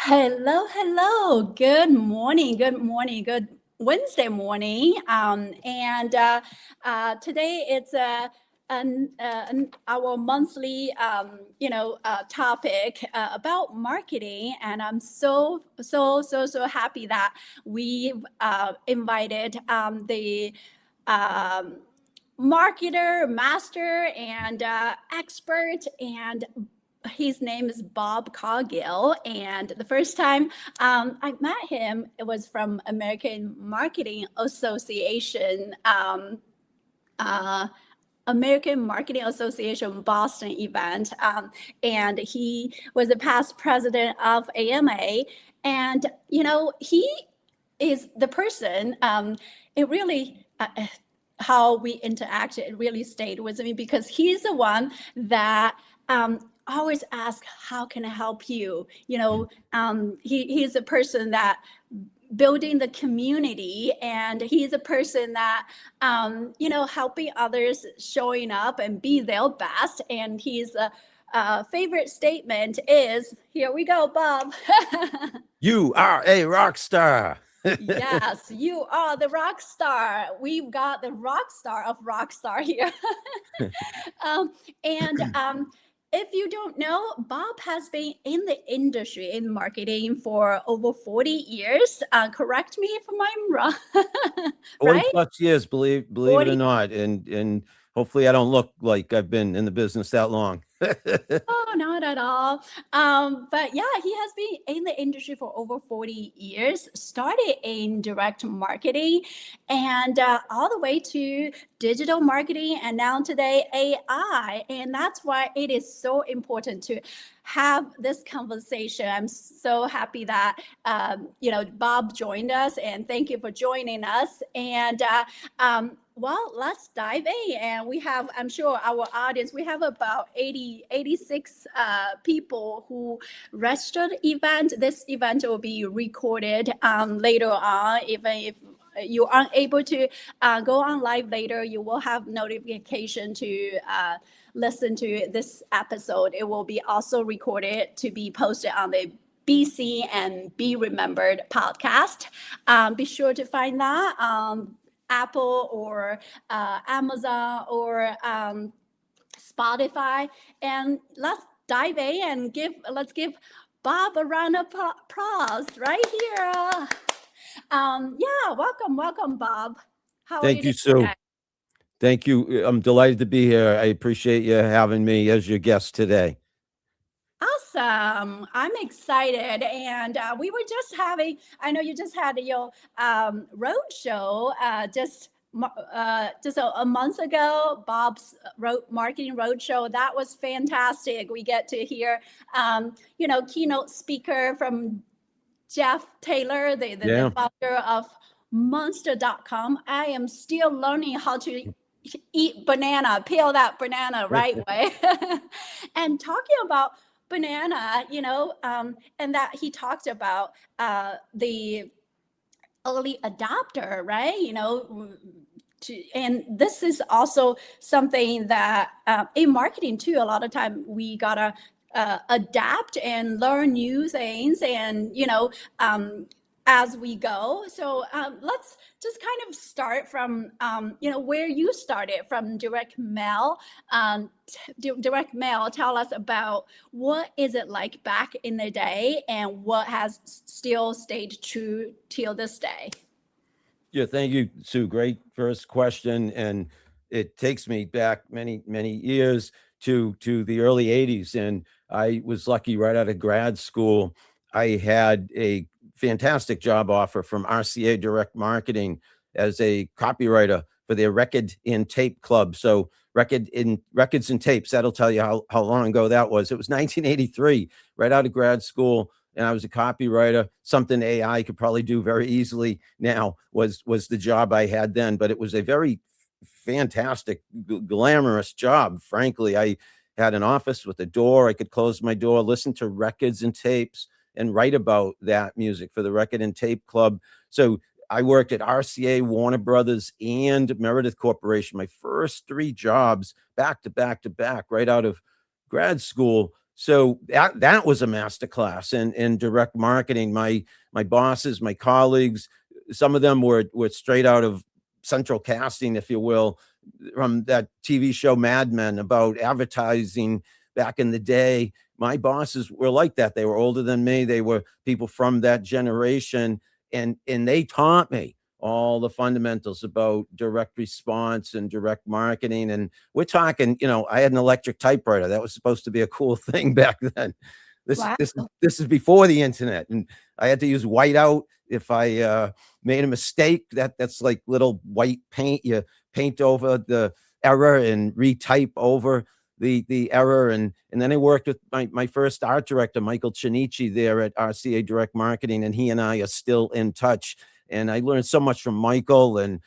Hello, hello. Good morning. Good morning. Good Wednesday morning. And today it's our monthly, topic about marketing, and I'm so happy that we invited the um, marketer, master, and expert, and his name is Bob Cargill. And the first time I met him, it was from American Marketing Association. Uh, American Marketing Association Boston event, and he was the past president of AMA, and he is the person. It really. How we interacted, it really stayed with me because he's the one that always asks, how can I help you? He's a person that building the community, and he's a person that helping others, showing up and be their best. And his favorite statement is, here we go, Bob. You are a rock star. Yes, you are the rock star. We've got the rock star of rock star here. And if you don't know, Bob has been in the industry in marketing for over 40 years. Correct me if I'm wrong, 40 right? plus years, believe it or 40. not. And hopefully I don't look like I've been in the business that long. Oh, not at all. But yeah, he has been in the industry for over 40 years, started in direct marketing and all the way to digital marketing, and now today AI. And that's why it is so important to have this conversation. I'm so happy that Bob joined us, and thank you for joining us. And let's dive in. And we have, I'm sure our audience, we have about 86 people who registered event. This event will be recorded later on. Even if you aren't able to go on live later, you will have notification to listen to this episode. It will be also recorded to be posted on the BC and Be Remembered podcast. Be sure to find that. Apple or Amazon or Spotify. And let's dive in and let's give Bob a round of applause right here. Yeah, welcome, Bob. How are you Thank you, doing Sue. today? Thank you. I'm delighted to be here. I appreciate you having me as your guest today. Awesome. I'm excited. And we were just having, I know you just had your road show just a month ago, Bob's marketing roadshow. That was fantastic. We get to hear, keynote speaker from Jeff Taylor, the Yeah. founder of Monster.com. I am still learning how to eat banana, peel that banana right way. And talking about banana, and that he talked about the early adopter, right? And this is also something that in marketing too, a lot of time we gotta adapt and learn new things, and as we go. So let's just kind of start from where you started, from direct mail. Direct mail, tell us about what is it like back in the day, and what has still stayed true till this day. Yeah, thank you, Sue. Great first question. And it takes me back many, many years to the early 80s. And I was lucky right out of grad school. I had a fantastic job offer from RCA Direct Marketing as a copywriter for their record and tape club. So records and tapes, that'll tell you how long ago that was. It was 1983, right out of grad school, and I was a copywriter. Something AI could probably do very easily now was the job I had then, but it was a very fantastic, glamorous job. Frankly, I had an office with a door. I could close my door, listen to records and tapes, and write about that music for the Record and Tape Club. So I worked at RCA, Warner Brothers, and Meredith Corporation. My first three jobs back to back to back, right out of grad school. So that was a masterclass in direct marketing. My bosses, my colleagues, some of them were straight out of central casting, if you will, from that TV show Mad Men about advertising back in the day. My bosses were like that. They were older than me. They were people from that generation, and they taught me all the fundamentals about direct response and direct marketing. And we're talking, I had an electric typewriter. That was supposed to be a cool thing back then. This Wow. this this is before the internet, and I had to use whiteout if I made a mistake. That's like little white paint. You paint over the error and retype over the error. And then I worked with my first art director, Michael Chinichi, there at RCA Direct Marketing, and he and I are still in touch. And I learned so much from Michael and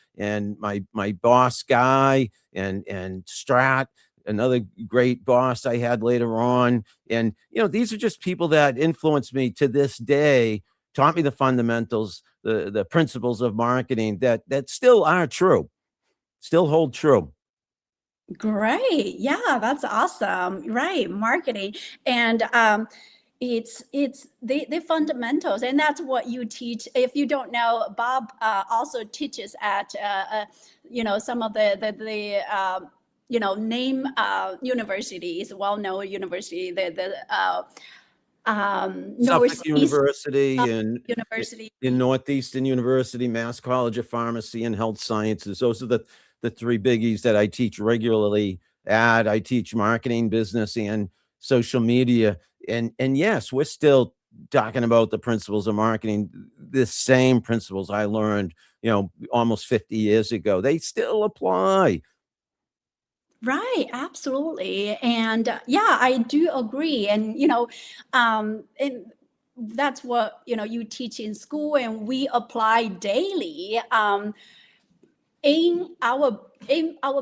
my boss Guy and Strat, another great boss I had later on. And these are just people that influenced me to this day, taught me the fundamentals, the principles of marketing that still are true, still hold true. Great. Yeah, that's awesome. Right. Marketing. And it's the fundamentals, and that's what you teach. If you don't know, Bob also teaches at some of the name universities, well-known university, the Suffolk Northeast University and University. in Northeastern University, Mass College of Pharmacy and Health Sciences. Those are the three biggies that I teach regularly at. I teach marketing, business, and social media. And yes, we're still talking about the principles of marketing, the same principles I learned, almost 50 years ago. They still apply. Right, absolutely. And yeah, I do agree. And that's what, you teach in school and we apply daily in our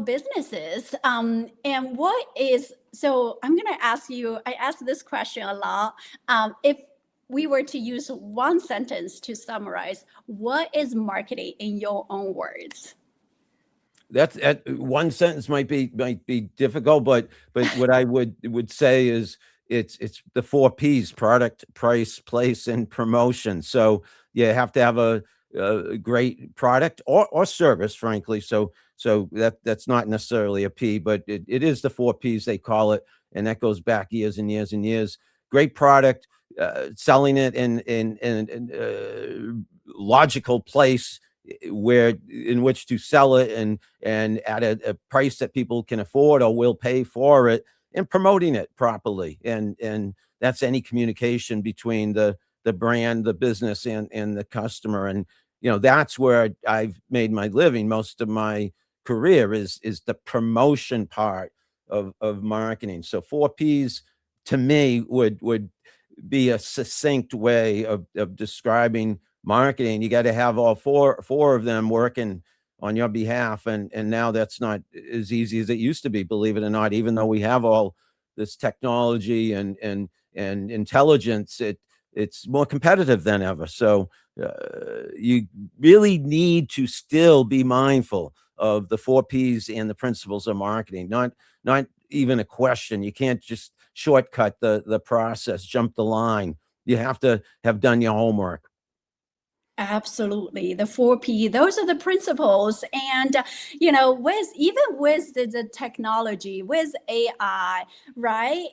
businesses. And what is, so I'm going to ask you, I ask this question a lot. If we were to use one sentence to summarize, what is marketing in your own words? That one sentence might be difficult, but what I would say is it's the four P's: product, price, place, and promotion. So you have to have a great product or service, frankly. So that's not necessarily a P, but it is the four P's they call it, and that goes back years and years and years. Great product, selling it in logical place where in which to sell it and at a price that people can afford or will pay for it, and promoting it properly. And that's any communication between the brand, the business, and the customer. And that's where I've made my living. Most of my career is the promotion part of marketing. So four P's to me would be a succinct way of describing marketing. You got to have all four of them working on your behalf, and now that's not as easy as it used to be, believe it or not. Even though we have all this technology and intelligence, it's more competitive than ever. So you really need to still be mindful of the four P's and the principles of marketing. Not even a question. You can't just shortcut the process, jump the line. You have to have done your homework. Absolutely. The 4P, those are the principles. And, with the technology, with AI, right?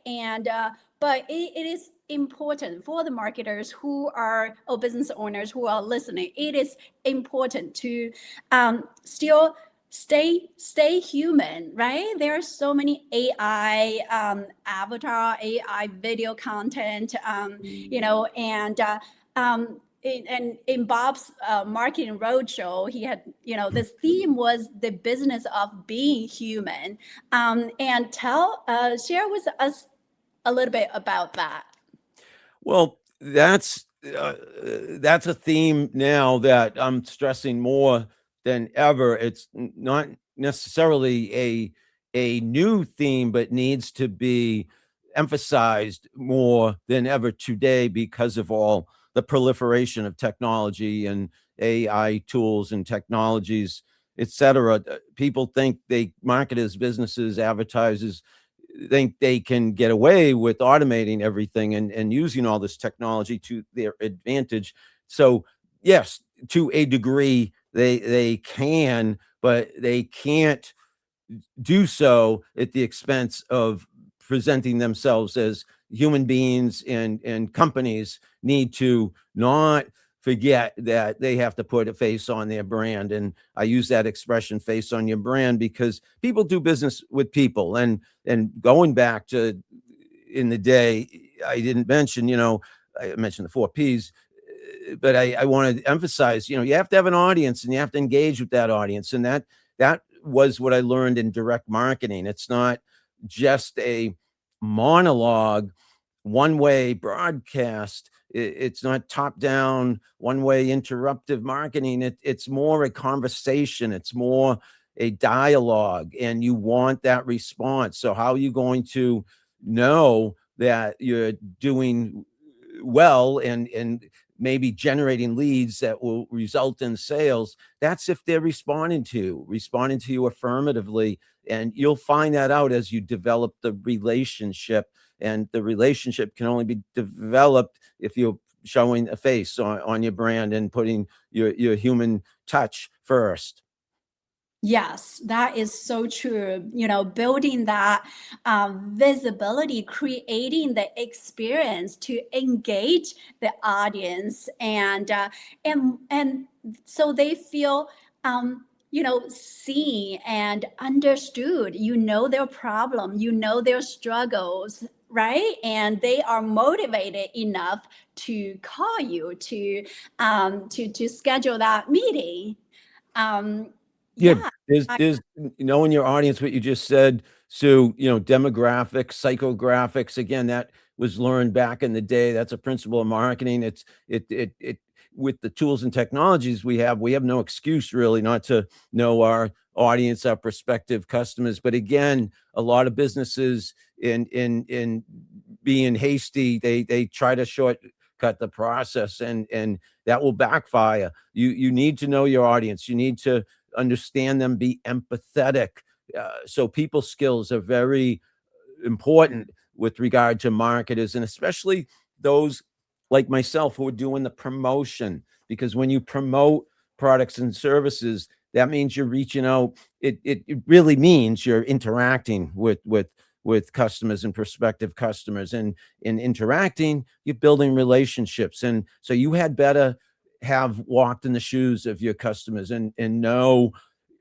But it is important for the marketers who are, or business owners who are listening. It is important to still stay human, right? There are so many AI avatar, AI video content, and in Bob's marketing roadshow, he had, this theme was the business of being human. And share with us a little bit about that. Well, that's a theme now that I'm stressing more than ever. It's not necessarily a new theme, but needs to be emphasized more than ever today because of all the proliferation of technology and AI tools and technologies, etc. People think they market as businesses, advertisers think they can get away with automating everything and using all this technology to their advantage. So yes, to a degree, they can, but they can't do so at the expense of presenting themselves as human beings, and companies need to not forget that they have to put a face on their brand. And I use that expression, face on your brand, because people do business with people. And going back to in the day, I didn't mention, I mentioned the 4 Ps, but I want to emphasize, you have to have an audience and you have to engage with that audience. And that was what I learned in direct marketing. It's not just a monologue, one way broadcast. It's not top down, one way interruptive marketing. It's more a conversation. It's more a dialogue, and you want that response. So how are you going to know that you're doing well and maybe generating leads that will result in sales? That's if they're responding to you affirmatively. And you'll find that out as you develop the relationship. And the relationship can only be developed if you're showing a face on your brand and putting your human touch first. Yes, that is so true. Building that visibility, creating the experience to engage the audience, and so they feel seen and understood. Their problem, their struggles, right? And they are motivated enough to call you to schedule that meeting. Um, Yeah, yeah. there's knowing your audience, what you just said, Sue, demographics, psychographics. Again, that was learned back in the day. That's a principle of marketing. It with the tools and technologies we have no excuse really not to know our audience, our prospective customers. But again, a lot of businesses in being hasty, they try to shortcut the process, and that will backfire. You need to know your audience. You need to understand them, be empathetic. So people skills are very important with regard to marketers, and especially those like myself who are doing the promotion. Because when you promote products and services, that means you're reaching out. It really means you're interacting with customers and prospective customers, and in interacting, you're building relationships. And so you had better have walked in the shoes of your customers and know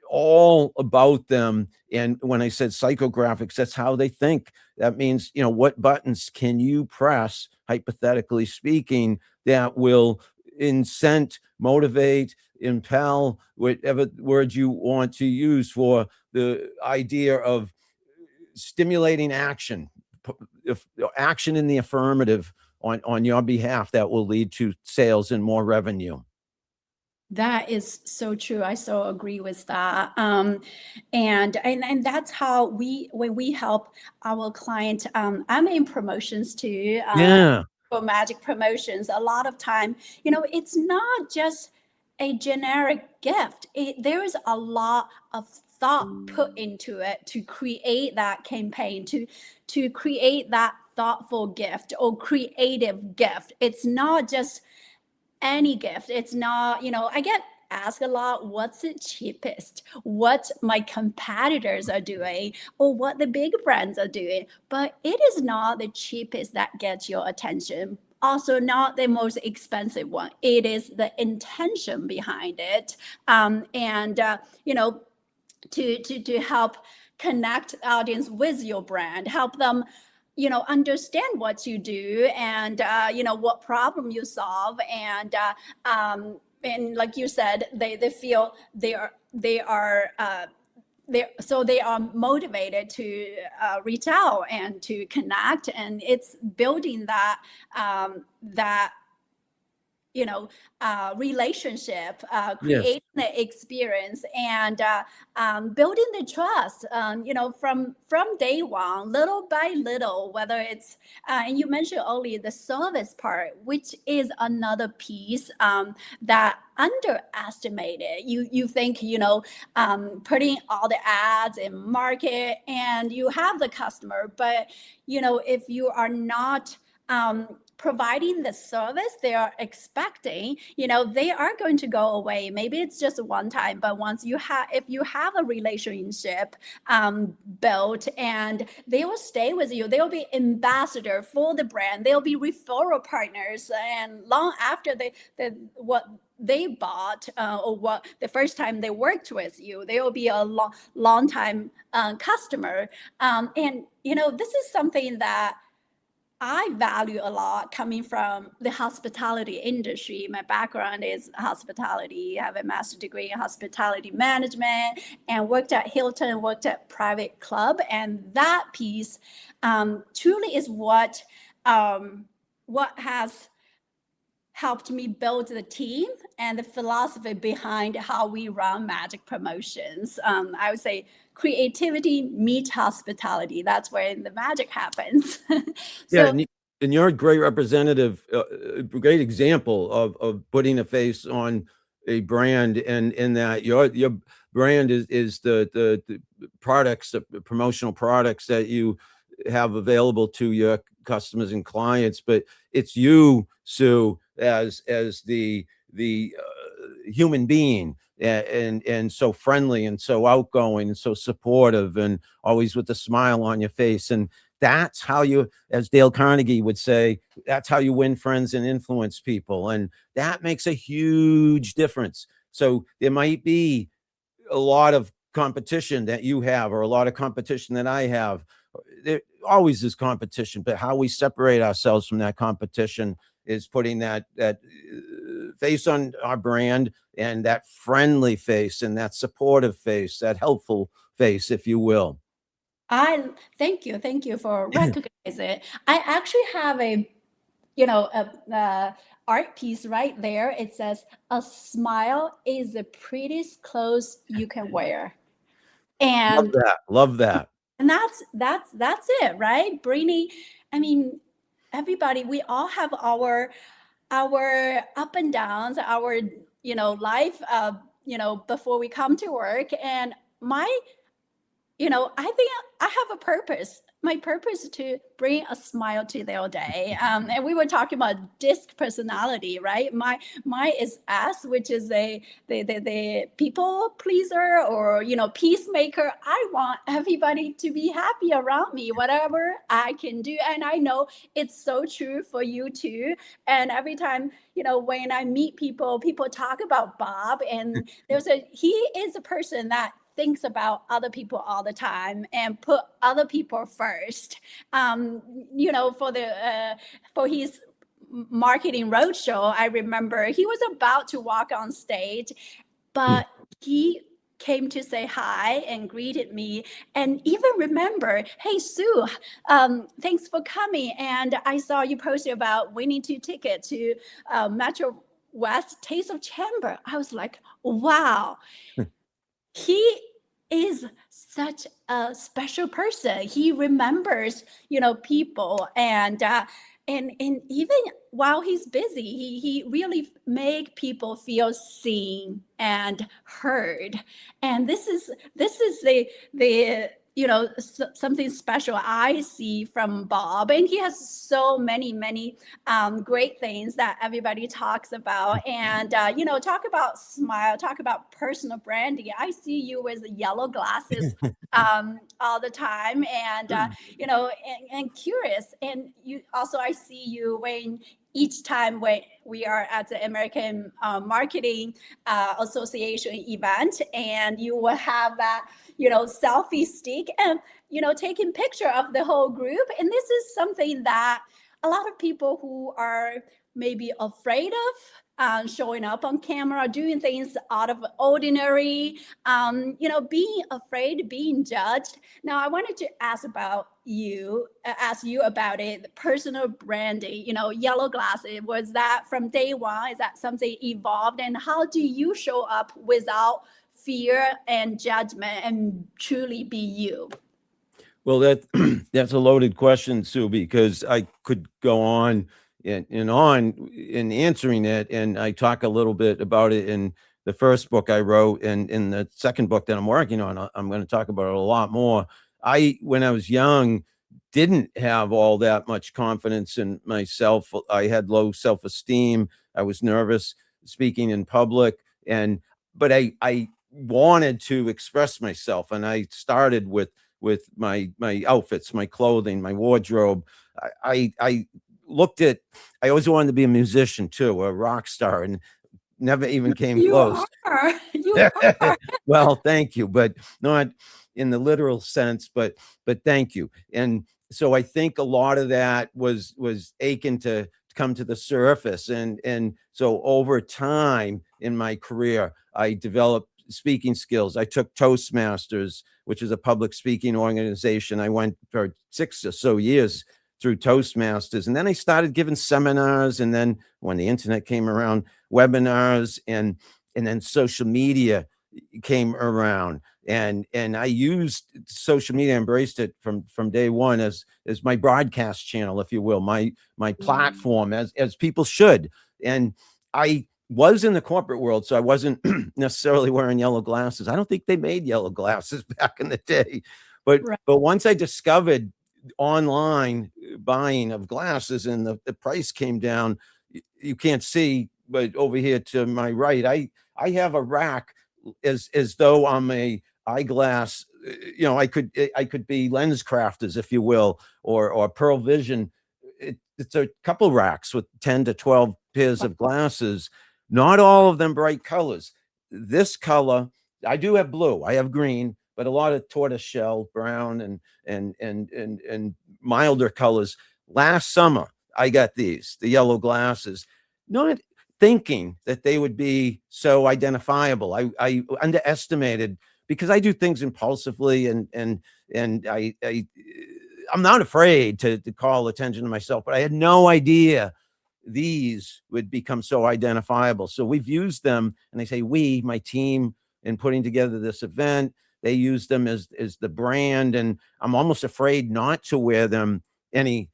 all about them. And when I said psychographics, that's how they think. That means, what buttons can you press, hypothetically speaking, that will incent, motivate, impel, whatever word you want to use for the idea of stimulating action, if action in the affirmative on your behalf, that will lead to sales and more revenue. That is so true. I so agree with that. And that's how when we help our client. I'm in promotions too. Yeah. For magic promotions, a lot of time, it's not just a generic gift. There is a lot of thought put into it to create that campaign, to create that thoughtful gift or creative gift. It's not just any gift. It's not, I get asked a lot, what's the cheapest, what my competitors are doing, or what the big brands are doing. But it is not the cheapest that gets your attention. Also, not the most expensive one. It is the intention behind it. And, to help connect audience with your brand, help them understand what you do, and what problem you solve. And like you said, they feel they are motivated to reach out and to connect, and it's building that relationship, Yes. creating the experience, and building the trust. From day one, little by little. Whether it's and you mentioned earlier the service part, which is another piece that underestimated. You think putting all the ads in market and you have the customer, but if you are not providing the service they are expecting, they are going to go away. Maybe it's just one time, but if you have a relationship built, and they will stay with you, they'll be ambassador for the brand, they'll be referral partners, and long after what they bought, or what the first time they worked with you, they will be a long time customer. And this is something that I value a lot, coming from the hospitality industry. My background is hospitality. I have a master's degree in hospitality management, and worked at Hilton, worked at private club. And that piece truly is what has helped me build the team and the philosophy behind how we run Magic Promotions. I would say creativity meets hospitality. That's where the magic happens. Yeah, So and you're a great representative, a great example of putting a face on a brand, and in that your brand is the products, the promotional products that you have available to your customers and clients, but it's you, Sue, as the human being, and so friendly and so outgoing and so supportive and always with a smile on your face. And that's how you, as Dale Carnegie would say, that's how you win friends and influence people. And that makes a huge difference. So there might be a lot of competition that you have, or a lot of competition that I have. There always is competition, but how we separate ourselves from that competition is putting that face on our brand, and that friendly face, and that supportive face, that helpful face, if you will. I thank you for recognizing it. I actually have a art piece right there. It says, "A smile is the prettiest clothes you can wear," Love and that. Love that. that's it, right? Bringing, I mean, everybody, we all have our up and downs, our life, before we come to work. And my I think I have a purpose. My purpose is to bring a smile to their day. And we were talking about disc personality, right? My is S, which is the people pleaser, or peacemaker. I want everybody to be happy around me, whatever I can do. And I know it's so true for you too. And every time when I meet people, people talk about Bob, and he is a person that thinks about other people all the time and put other people first. For his marketing roadshow, I remember he was about to walk on stage, but he came to say hi and greeted me, and even remember, "Hey Sue, thanks for coming, and I saw you posted about winning 2 tickets to Metro West Taste of Chamber." I was like, wow, he is such a special person. He remembers, people, and even while he's busy, he really make people feel seen and heard. And this is the something special I see from Bob. And he has so many great things that everybody talks about. And talk about smile, talk about personal branding. I see you with yellow glasses all the time, and and curious. And you also, I see you when each time when we are at the American Marketing Association event, and you will have that selfie stick, and taking picture of the whole group. And this is something that a lot of people who are maybe afraid of showing up on camera, doing things out of ordinary, being afraid, being judged. Now, I wanted to ask you about it, the personal branding, yellow glasses. Was that from day one? Is that something evolved? And how do you show up without fear and judgment and truly be you? Well, that's a loaded question, Sue, because I could go on and on in answering it. And I talk a little bit about it in the first book I wrote, and in the second book that I'm working on, I'm going to talk about it a lot more. When I was young, didn't have all that much confidence in myself. I had low self-esteem. I was nervous speaking in public, but I wanted to express myself, and I started with my outfits, my clothing, my wardrobe. I looked at. I always wanted to be a musician too, a rock star, and never even came You close. are. You are. Well, thank you, but not in the literal sense, but thank you. And so I think a lot of that was aching to come to the surface. And so over time in my career, I developed speaking skills. I took Toastmasters, which is a public speaking organization. I went for 6 or so years through Toastmasters. And then I started giving seminars. And then when the internet came around, webinars, and then social media came around. And I used social media, embraced it from day one as my broadcast channel, if you will, my platform, as people should. And I was in the corporate world, so I wasn't necessarily wearing yellow glasses. I don't think they made yellow glasses back in the day. But Right. once I discovered online buying of glasses and the price came down, you can't see, but over here to my right, I have a rack as though I'm a eyeglass. I could be lens crafters, if you will, or Pearl Vision. It's a couple racks with 10 to 12 pairs of glasses. Not all of them bright colors. This color, I do have blue, I have green, but a lot of tortoiseshell brown and milder colors. Last summer, I got the yellow glasses, not thinking that they would be so identifiable. I underestimated, because I do things impulsively, and I'm not afraid to call attention to myself, but I had no idea these would become so identifiable. So we've used them, and I say we, my team, in putting together this event, they use them as the brand, and I'm almost afraid not to wear them any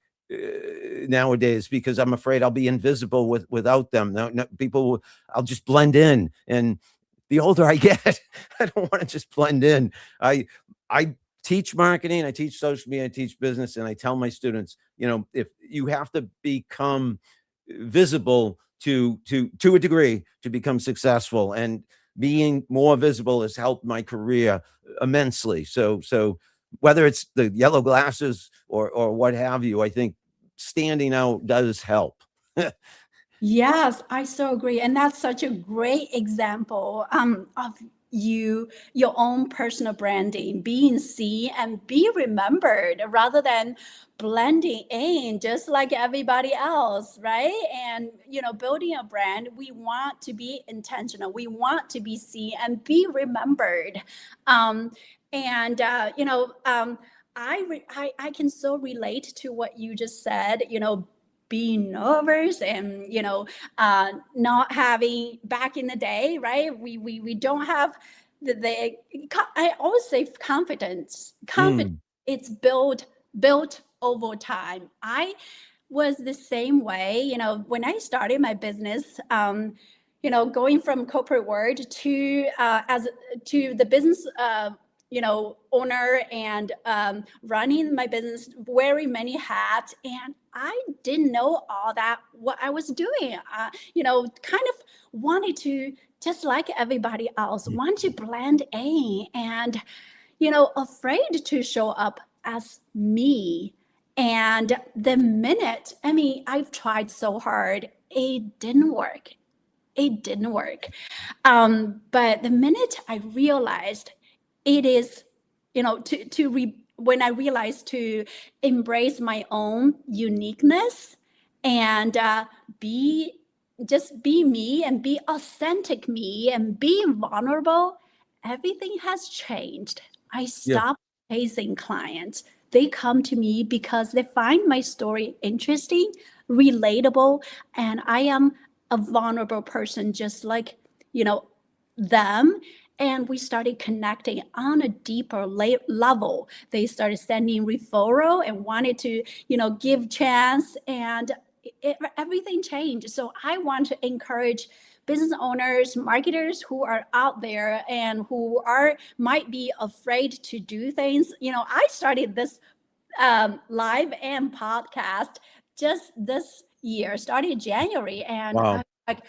nowadays, because I'm afraid I'll be invisible without them. No, people, I'll just blend in. And the older I get, I don't want to just blend in. I teach marketing, I teach social media, I teach business, and I tell my students, if you have to become visible to a degree to become successful, and being more visible has helped my career immensely. So whether it's the yellow glasses or what have you, I think standing out does help. Yes, I so agree. And that's such a great example of your own personal branding, being seen and be remembered rather than blending in just like everybody else, right? And, building a brand, we want to be intentional. We want to be seen and be remembered. And, I can so relate to what you just said, being nervous and not having, back in the day, right, we don't have I always say confidence. Mm, It's built over time. I was the same way, when I started my business, going from corporate world to as to the business owner, and running my business, wearing many hats, and I didn't know all that what I was doing. Kind of wanted to, just like everybody else, want to blend in, and afraid to show up as me. And the minute, I mean, I've tried so hard, it didn't work. It didn't work. But the minute I realized it is, when I realized to embrace my own uniqueness and be just be me and be authentic me and being vulnerable, everything has changed. I Yeah. stopped chasing clients. They come to me because they find my story interesting, relatable, and I am a vulnerable person just like, you know, them. And we started connecting on a deeper level. They started sending referral and wanted to, give chance, and everything changed. So I want to encourage business owners, marketers who are out there and who are might be afraid to do things. I started this live and podcast just this year, started January, and I Wow. like,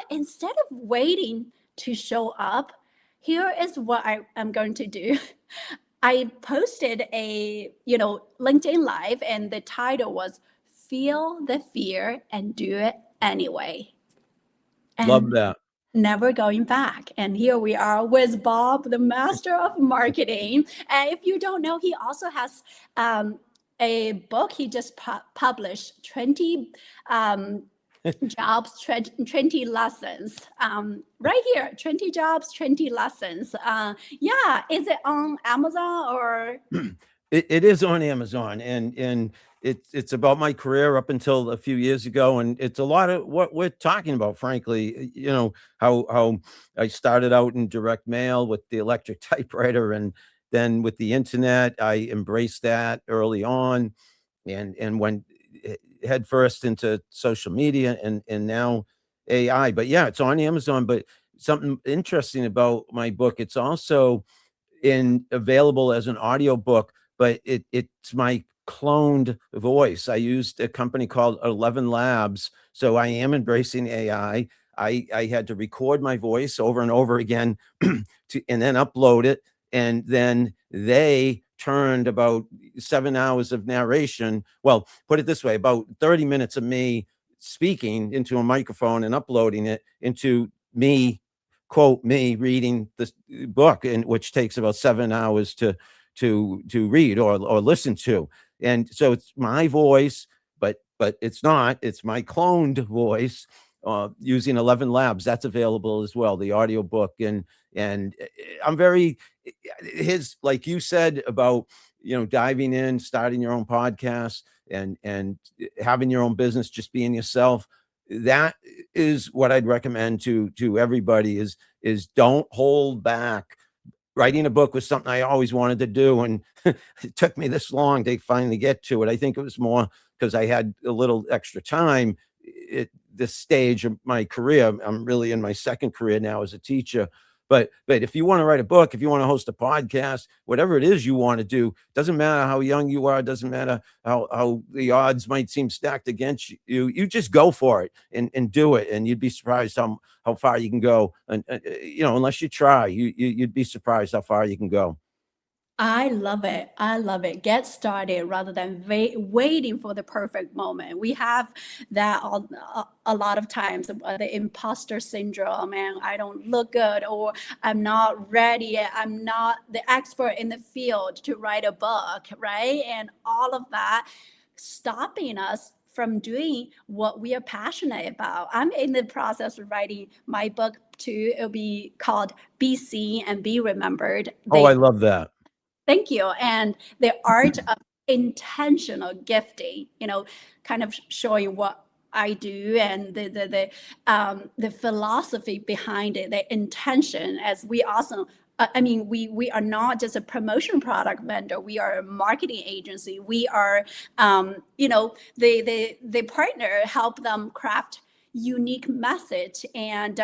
instead of waiting to show up, here is what I am going to do. I posted a, LinkedIn live, and the title was Feel the Fear and Do It Anyway. Love And that. never going back. And here we are with Bob, the master of marketing. And if you don't know, he also has a book he just published, 20 jobs, 20 lessons. Right here, 20 jobs, 20 lessons. Yeah, is it on Amazon or? It is on Amazon, and it's about my career up until a few years ago, and it's a lot of what we're talking about, frankly. How I started out in direct mail with the electric typewriter, and then with the internet, I embraced that early on, and went headfirst into social media, and now AI. But yeah, it's on Amazon. But something interesting about my book, it's also in available as an audiobook, but it's my cloned voice. I used a company called 11 Labs, so I am embracing AI. I had to record my voice over and over again and then upload it, and then they turned about 7 hours of narration. Well, put it this way, about 30 minutes of me speaking into a microphone and uploading it into me, quote, me reading the book, and which takes about 7 hours to read or listen to. And so it's my voice, but it's not. It's my cloned voice, using 11 Labs. That's available as well, the audiobook. And I'm very his like you said about diving in, starting your own podcast, and having your own business, just being yourself. That is what I'd recommend to everybody is don't hold back. Writing a book was something I always wanted to do, and it took me this long to finally get to it. I think it was more because I had a little extra time at this stage of my career. I'm really in my second career now as a teacher. But if you want to write a book, if you want to host a podcast, whatever it is you want to do, doesn't matter how young you are, doesn't matter how the odds might seem stacked against you, you just go for it and do it, and you'd be surprised how far you can go. And unless you try, you'd be surprised how far you can go. I love it. I love it. Get started rather than waiting for the perfect moment. We have that a lot of times, the imposter syndrome, and I don't look good, or I'm not ready. I'm not the expert in the field to write a book, right? And all of that stopping us from doing what we are passionate about. I'm in the process of writing my book too. It'll be called Be Seen and Be Remembered. Oh, I love that. Thank you. And the art of intentional gifting, kind of showing what I do, and the philosophy behind it, the intention. As we also, I mean, we are not just a promotion product vendor. We are a marketing agency. We are, the partner, help them craft unique message, and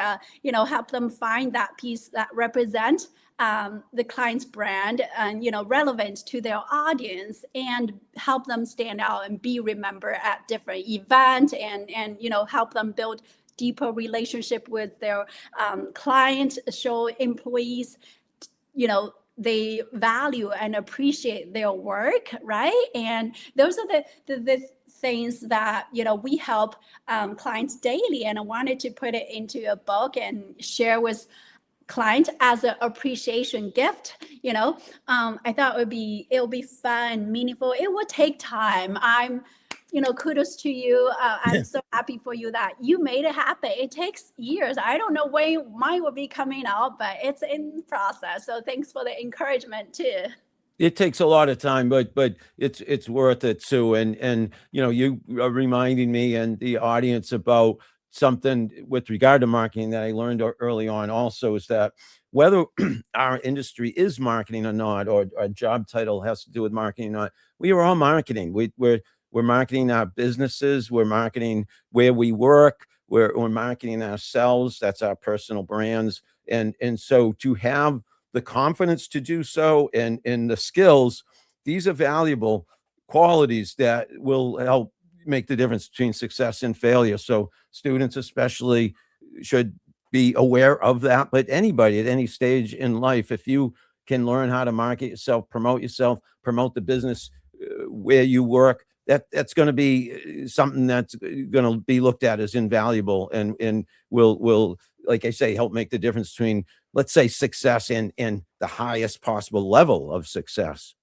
help them find that piece that represent the client's brand, and relevant to their audience, and help them stand out and be remembered at different events, and help them build deeper relationship with their clients, show employees they value and appreciate their work, right? And those are the things that we help clients daily, and I wanted to put it into a book and share with client as an appreciation gift. I thought it'll be fun, meaningful. It will take time. I'm kudos to you. I'm so happy for you that you made it happen. It takes years. I don't know when mine will be coming out, but it's in process. So thanks for the encouragement too. It takes a lot of time, but it's worth it, Sue. And you are reminding me and the audience about something with regard to marketing that I learned early on. Also, is that whether our industry is marketing or not, or our job title has to do with marketing or not, we are all marketing. We're marketing our businesses. We're marketing where we work. We're marketing ourselves. That's our personal brands. And so to have the confidence to do so and the skills, these are valuable qualities that will help make the difference between success and failure. So students especially should be aware of that, but anybody at any stage in life, if you can learn how to market yourself, promote the business where you work, that's going to be something that's going to be looked at as invaluable and will, like I say, help make the difference between, let's say, success and the highest possible level of success.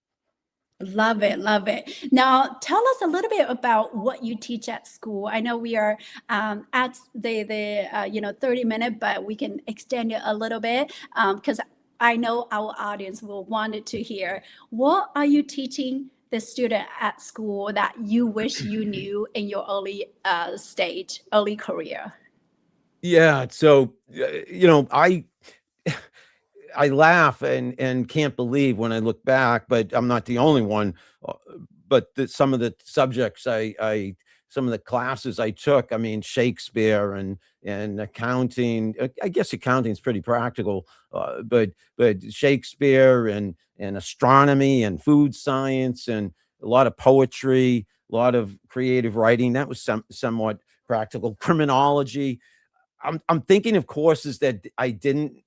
Love it, love it. Now, tell us a little bit about what you teach at school. I know we are at the 30-minute, but we can extend it a little bit because I know our audience will want it to hear. What are you teaching the student at school that you wish you knew in your early stage, early career? Yeah. So, I laugh and can't believe when I look back, but I'm not the only one. uh, But some of the subjects some of the classes I took, I mean, Shakespeare and accounting. I guess accounting is pretty practical, but Shakespeare and astronomy and food science and a lot of poetry, a lot of creative writing. That was somewhat practical. Criminology. I'm thinking of courses that I didn't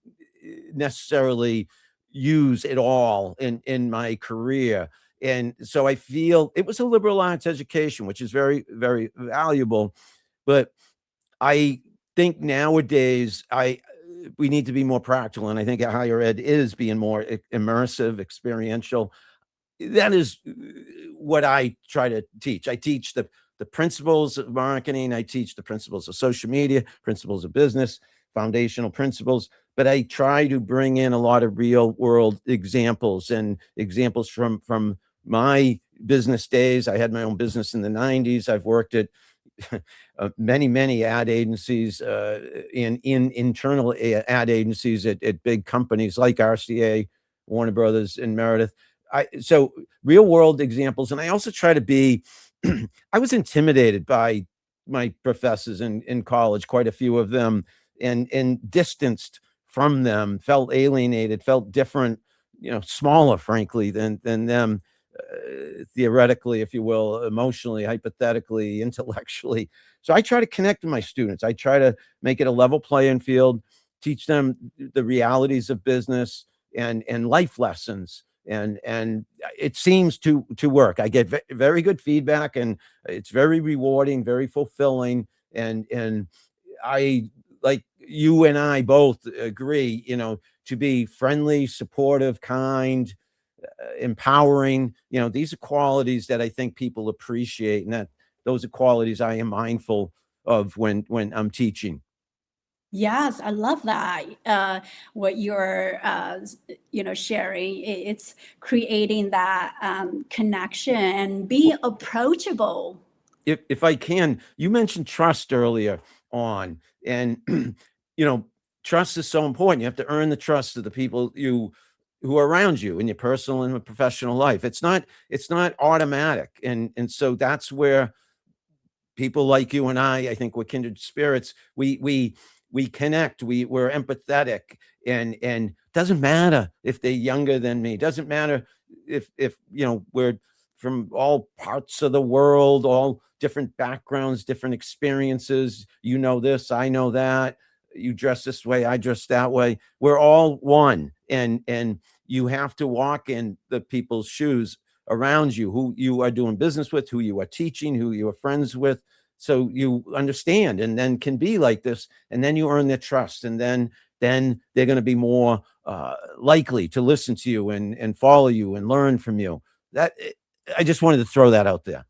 necessarily use at all in my career. And so I feel it was a liberal arts education, which is very, very valuable. But I think nowadays we need to be more practical. And I think higher ed is being more immersive, experiential. That is what I try to teach. I teach the principles of marketing. I teach the principles of social media, principles of business, foundational principles, but I try to bring in a lot of real world examples and examples from my business days. I had my own business in the 90s. I've worked at many ad agencies, in internal ad agencies at big companies like RCA, Warner Brothers, and Meredith. So real world examples. And I also try to be, I was intimidated by my professors in college, quite a few of them, and distanced from them, felt alienated, felt different, smaller, frankly, than them, theoretically, if you will, emotionally, hypothetically, intellectually. So I try to connect with my students. I try to make it a level playing field, teach them the realities of business and life lessons. And it seems to work. I get very good feedback, and it's very rewarding, very fulfilling. And I, like you and I both agree, to be friendly, supportive, kind, empowering. These are qualities that I think people appreciate, and that those are qualities I am mindful of when I'm teaching. Yes, I love that. What you're, sharing. It's creating that connection and being approachable. If I can, you mentioned trust earlier on, and you know, trust is so important. You have to earn the trust of the people who are around you in your personal and professional life. It's not automatic, and so that's where people like you and I think we're kindred spirits. We connect. We're empathetic, and doesn't matter if they're younger than me. Doesn't matter if we're from all parts of the world, all different backgrounds, different experiences. You know this, I know that. You dress this way, I dress that way. We're all one, and you have to walk in the people's shoes around you, who you are doing business with, who you are teaching, who you are friends with, so you understand and then can be like this, and then you earn their trust, and then they're going to be more likely to listen to you and follow you and learn from you. That I just wanted to throw that out there.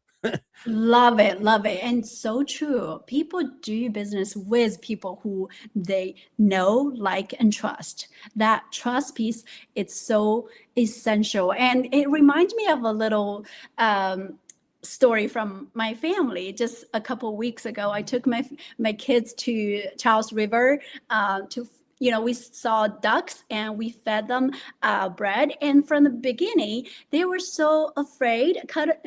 Love it, love it. And so true. People do business with people who they know, like, and trust. That trust piece, it's so essential. And it reminds me of a little story from my family. Just a couple weeks ago, I took my kids to Charles River to we saw ducks and we fed them bread. And from the beginning, they were so afraid, kind of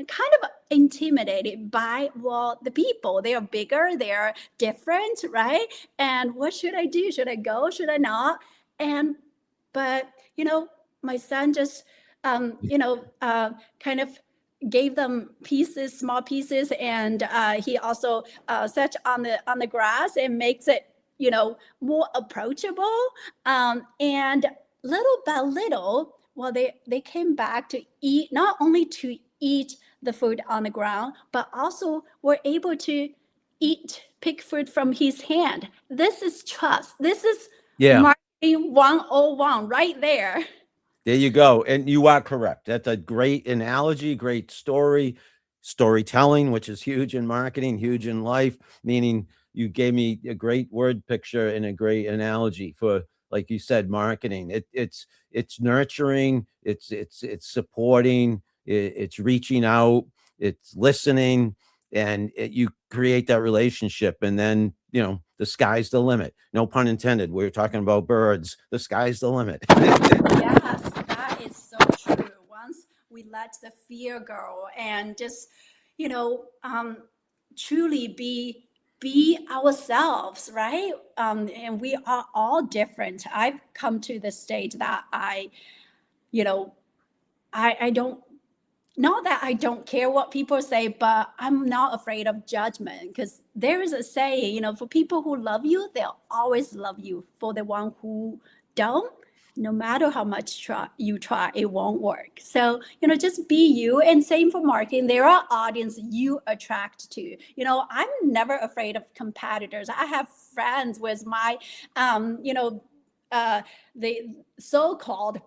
intimidated by, well, the people. They are bigger, they are different, right? And what should I do? Should I go? Should I not? And but my son just kind of gave them pieces, small pieces, and he also sat on the grass and makes it more approachable. And little by little, well, they came back to eat, not only to eat the food on the ground, but also were able to pick food from his hand. This is trust. This is Yeah. marketing 101 right there. There you go. And you are correct. That's a great analogy, great storytelling, which is huge in marketing, huge in life, meaning you gave me a great word picture and a great analogy for, like you said, marketing. It's nurturing, it's supporting, it's reaching out, it's listening, and you create that relationship. And then, the sky's the limit. No pun intended. We were talking about birds. The sky's the limit. Yes, that is so true. Once we let the fear go and just, you know, um, truly be ourselves, right? And we are all different. I've come to the stage that you know, I don't, not that I don't care what people say, but I'm not afraid of judgment, because there is a saying, for people who love you, they'll always love you. For the one who don't, no matter how much you try, it won't work. So, just be you. And same for marketing. There are audience you attract to. I'm never afraid of competitors. I have friends with my, uh, the so-called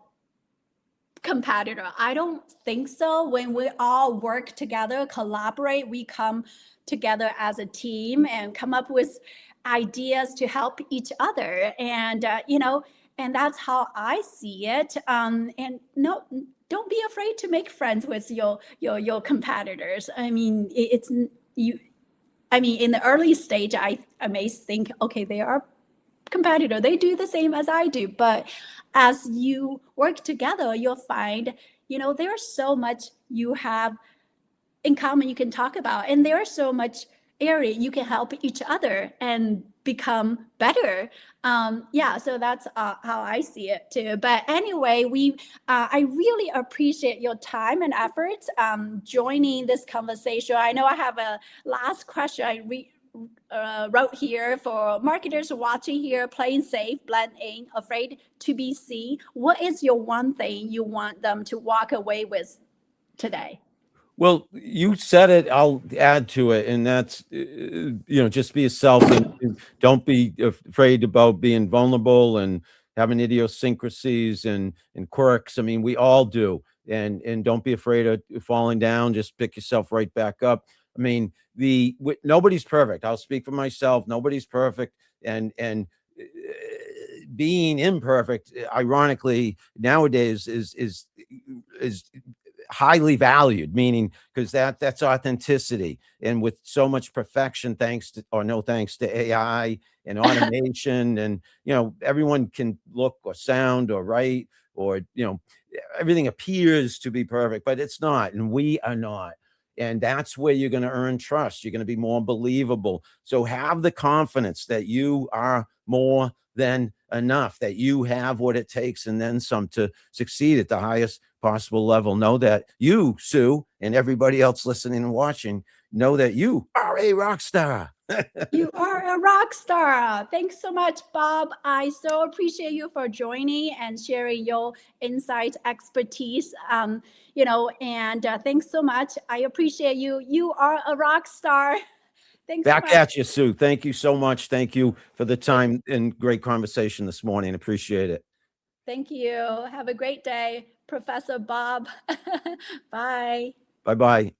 competitor. I don't think so. When we all work together, collaborate, we come together as a team and come up with ideas to help each other. And that's how I see it. And no, don't be afraid to make friends with your competitors. I mean, it's you. I mean, in the early stage, I may think, okay, they are competitor, they do the same as I do, but as you work together, you'll find there's so much you have in common you can talk about, and there's so much area you can help each other and become better. Yeah, so that's how I see it too. But anyway, I really appreciate your time and efforts joining this conversation. I know I have a last question wrote here for marketers watching here: playing safe, blend in, afraid to be seen. What is your one thing you want them to walk away with today? Well, you said it. I'll add to it, and that's just be yourself, and don't be afraid about being vulnerable and having idiosyncrasies and quirks. I mean, we all do, and don't be afraid of falling down. Just pick yourself right back up. I mean, nobody's perfect. I'll speak for myself. Nobody's perfect, and being imperfect, ironically, nowadays is highly valued, meaning because that's authenticity. And with so much perfection, thanks to, or no thanks to, AI and automation, and everyone can look or sound or write, or everything appears to be perfect, but it's not, and we are not. And that's where you're going to earn trust. You're going to be more believable. So have the confidence that you are more than enough, that you have what it takes and then some to succeed at the highest possible level. Know that you, Sue, and everybody else listening and watching, know that you are a rock star. You are a rock star. Thanks so much, Bob. I so appreciate you for joining and sharing your insight, expertise. And thanks so much. I appreciate you. You are a rock star. Thanks so Back much. at you, Sue. Thank you so much. Thank you for the time and great conversation this morning. Appreciate it. Thank you. Have a great day, Professor Bob. Bye. Bye bye.